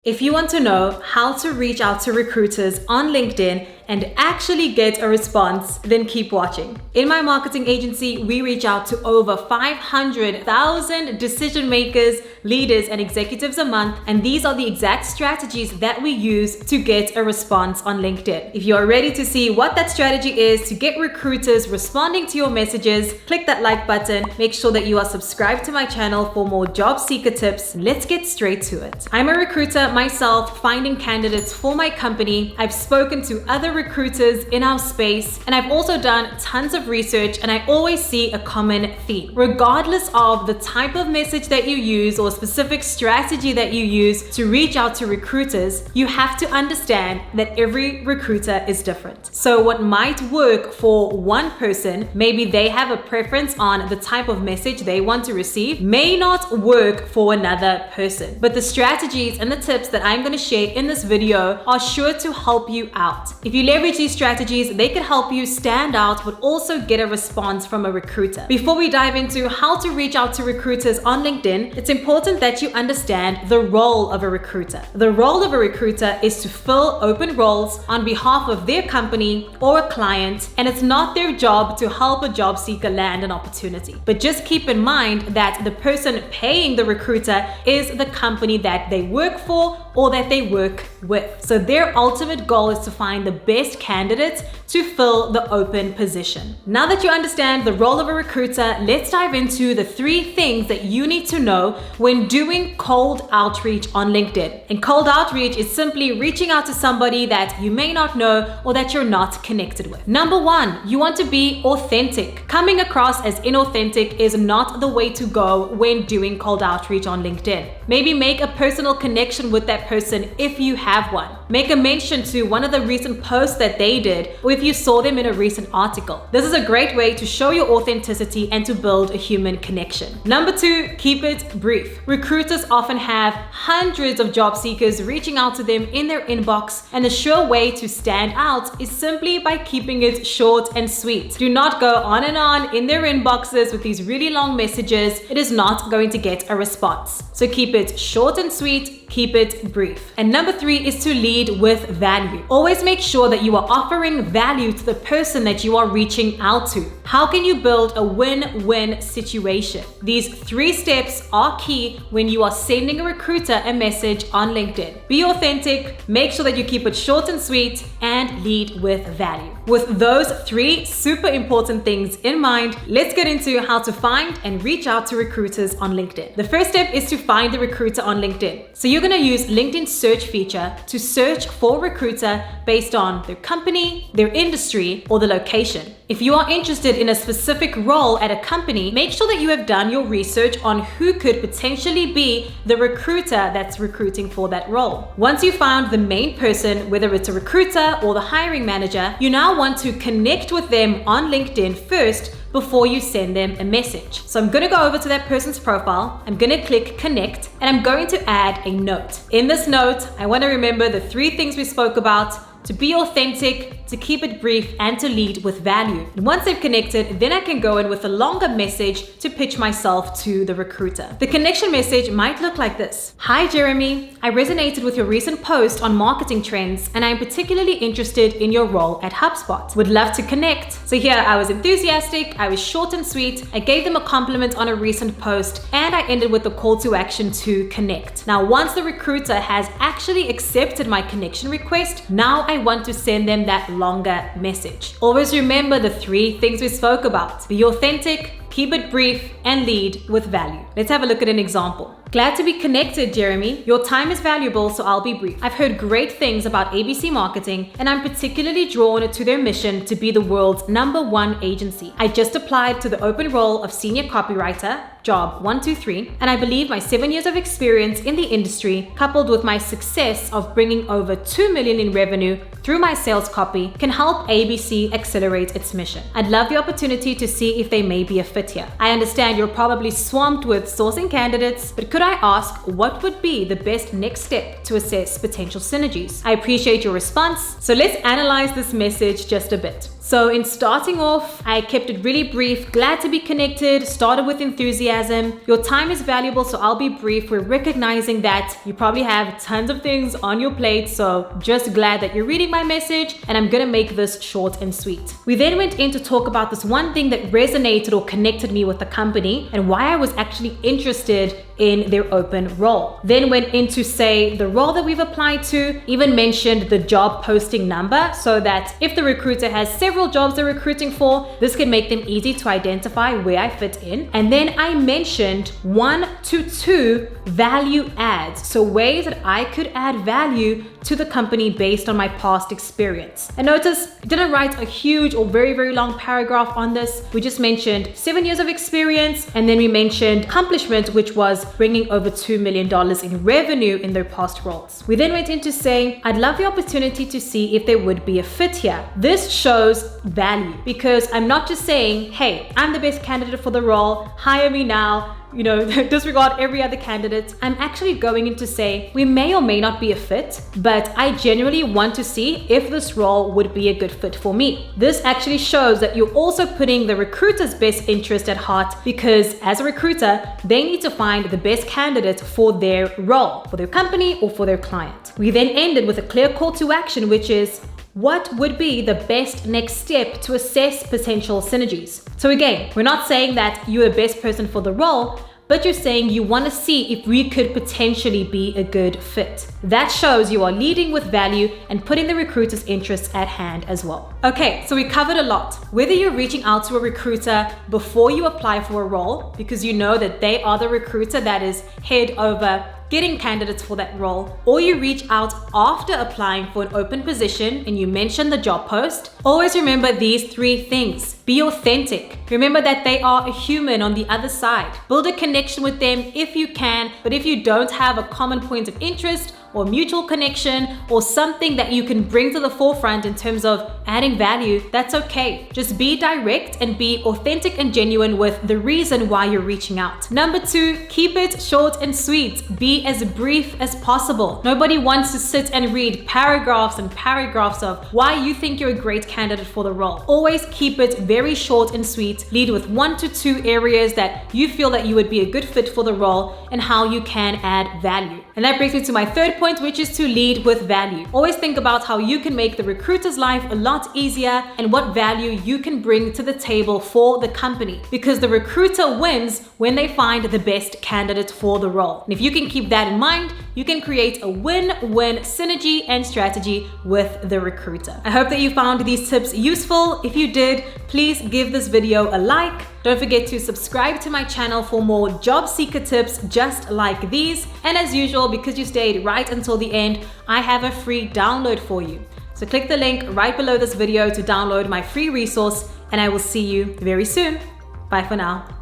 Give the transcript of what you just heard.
If you want to know how to reach out to recruiters on LinkedIn and actually get a response, then keep watching. In my marketing agency, we reach out to over 500,000 decision makers, leaders, and executives a month, and these are the exact strategies that we use to get a response on LinkedIn. If you are ready to see what that strategy is to get recruiters responding to your messages, click that like button. Make sure that you are subscribed to my channel for more job seeker tips. Let's get straight to it. I'm a recruiter myself, finding candidates for my company. I've spoken to other recruiters in our space, and I've also done tons of research, and I always see a common theme. Regardless of the type of message that you use or specific strategy that you use to reach out to recruiters, you have to understand that every recruiter is different. So what might work for one person, maybe they have a preference on the type of message they want to receive, may not work for another person. But the strategies and the tips that I'm going to share in this video are sure to help you out. If you leverage these strategies, they can help you stand out but also get a response from a recruiter. Before we dive into how to reach out to recruiters on LinkedIn, it's important that you understand the role of a recruiter. The role of a recruiter is to fill open roles on behalf of their company or a client, and it's not their job to help a job seeker land an opportunity. But just keep in mind that the person paying the recruiter is the company that they work for or that they work with. So their ultimate goal is to find the best candidates to fill the open position. Now that you understand the role of a recruiter, let's dive into the 3 things that you need to know when doing cold outreach on LinkedIn. And cold outreach is simply reaching out to somebody that you may not know or that you're not connected with. Number 1, you want to be authentic. Coming across as inauthentic is not the way to go when doing cold outreach on LinkedIn. Maybe make a personal connection with that person if you have one. Make a mention to one of the recent posts that they did, or if you saw them in a recent article. This is a great way to show your authenticity and to build a human connection. Number 2, keep it brief. Recruiters often have hundreds of job seekers reaching out to them in their inbox, and the sure way to stand out is simply by keeping it short and sweet. Do not go on and on in their inboxes with these really long messages. It is not going to get a response. So keep it short and sweet, keep it brief. And number 3 is to lead with value. Always make sure that you are offering value to the person that you are reaching out to. How can you build a win-win situation? These 3 steps are key when you are sending a recruiter a message on LinkedIn. Be authentic, make sure that you keep it short and sweet, and lead with value. With those 3 super important things in mind, let's get into how to find and reach out to recruiters on LinkedIn. The first step is to find the recruiter on LinkedIn. So you're going to use LinkedIn's search feature to search for a recruiter based on their company, their industry, or the location. If you are interested in a specific role at a company, make sure that you have done your research on who could potentially be the recruiter that's recruiting for that role. Once you found the main person, whether it's a recruiter or the hiring manager, you now want to connect with them on LinkedIn first before you send them a message. So I'm going to go over to that person's profile. I'm going to click connect, and I'm going to add a note. In this note, I want to remember the 3 things we spoke about: to be authentic, to keep it brief, and to lead with value. And once they've connected, then I can go in with a longer message to pitch myself to the recruiter. The connection message might look like this. Hi Jeremy, I resonated with your recent post on marketing trends, and I'm particularly interested in your role at HubSpot. Would love to connect. So here I was enthusiastic, I was short and sweet, I gave them a compliment on a recent post, and I ended with the call to action to connect. Now, once the recruiter has actually accepted my connection request, now I want to send them that longer message. Always remember the 3 things we spoke about. Be authentic, keep it brief, and lead with value. Let's have a look at an example. Glad to be connected, Jeremy. Your time is valuable, so I'll be brief. I've heard great things about ABC Marketing, and I'm particularly drawn to their mission to be the world's #1 agency. I just applied to the open role of senior copywriter, job 123, and I believe my 7 years of experience in the industry, coupled with my success of bringing over 2 million in revenue through my sales copy, can help ABC accelerate its mission. I'd love the opportunity to see if they may be a fit here. I understand you're probably swamped with sourcing candidates, but could I ask what would be the best next step to assess potential synergies? I appreciate your response. So let's analyze this message just a bit. So in starting off, I kept it really brief. Glad to be connected, started with enthusiasm. Your time is valuable, so I'll be brief. We're recognizing that you probably have tons of things on your plate, so just glad that you're reading my message, and I'm gonna make this short and sweet. We then went in to talk about this one thing that resonated or connected me with the company and why I was actually interested in their open role. Then went into say the role that we've applied to, even mentioned the job posting number so that if the recruiter has several jobs they're recruiting for, this can make them easy to identify where I fit in. And then I mentioned 1 to 2 value adds, so ways that I could add value to the company based on my past experience. And notice, I didn't write a huge or very long paragraph on this. We just mentioned 7 years of experience, and then we mentioned accomplishment, which was bringing over $2 million in revenue in their past roles. We then went into saying, I'd love the opportunity to see if there would be a fit here. This shows value because I'm not just saying, hey, I'm the best candidate for the role, hire me now, disregard every other candidate. I'm actually going in to say, we may or may not be a fit, but I genuinely want to see if this role would be a good fit for me. This actually shows that you're also putting the recruiter's best interest at heart because as a recruiter, they need to find the best candidate for their role, for their company or for their client. We then ended with a clear call to action, which is, what would be the best next step to assess potential synergies? So again, we're not saying that you're the best person for the role, but you're saying you want to see if we could potentially be a good fit. That shows you are leading with value and putting the recruiter's interests at hand as well. Okay, so we covered a lot. Whether you're reaching out to a recruiter before you apply for a role, because you know that they are the recruiter that is head over getting candidates for that role, or you reach out after applying for an open position and you mention the job post, always remember these 3 things. Be authentic. Remember that they are a human on the other side. Build a connection with them if you can, but if you don't have a common point of interest or mutual connection or something that you can bring to the forefront in terms of adding value, that's okay. Just be direct and be authentic and genuine with the reason why you're reaching out. Number 2, keep it short and sweet. Be as brief as possible. Nobody wants to sit and read paragraphs and paragraphs of why you think you're a great candidate for the role. Always keep it very short and sweet. Lead with 1 to 2 areas that you feel that you would be a good fit for the role and how you can add value. And that brings me to my 3rd point, which is to lead with value. Always think about how you can make the recruiter's life a lot easier and what value you can bring to the table for the company, because the recruiter wins when they find the best candidate for the role. And if you can keep that in mind, you can create a win-win synergy and strategy with the recruiter. I hope that you found these tips useful. If you did, please give this video a like. Don't forget to subscribe to my channel for more job seeker tips just like these. And as usual, because you stayed right until the end, I have a free download for you. So click the link right below this video to download my free resource, and I will see you very soon. Bye for now.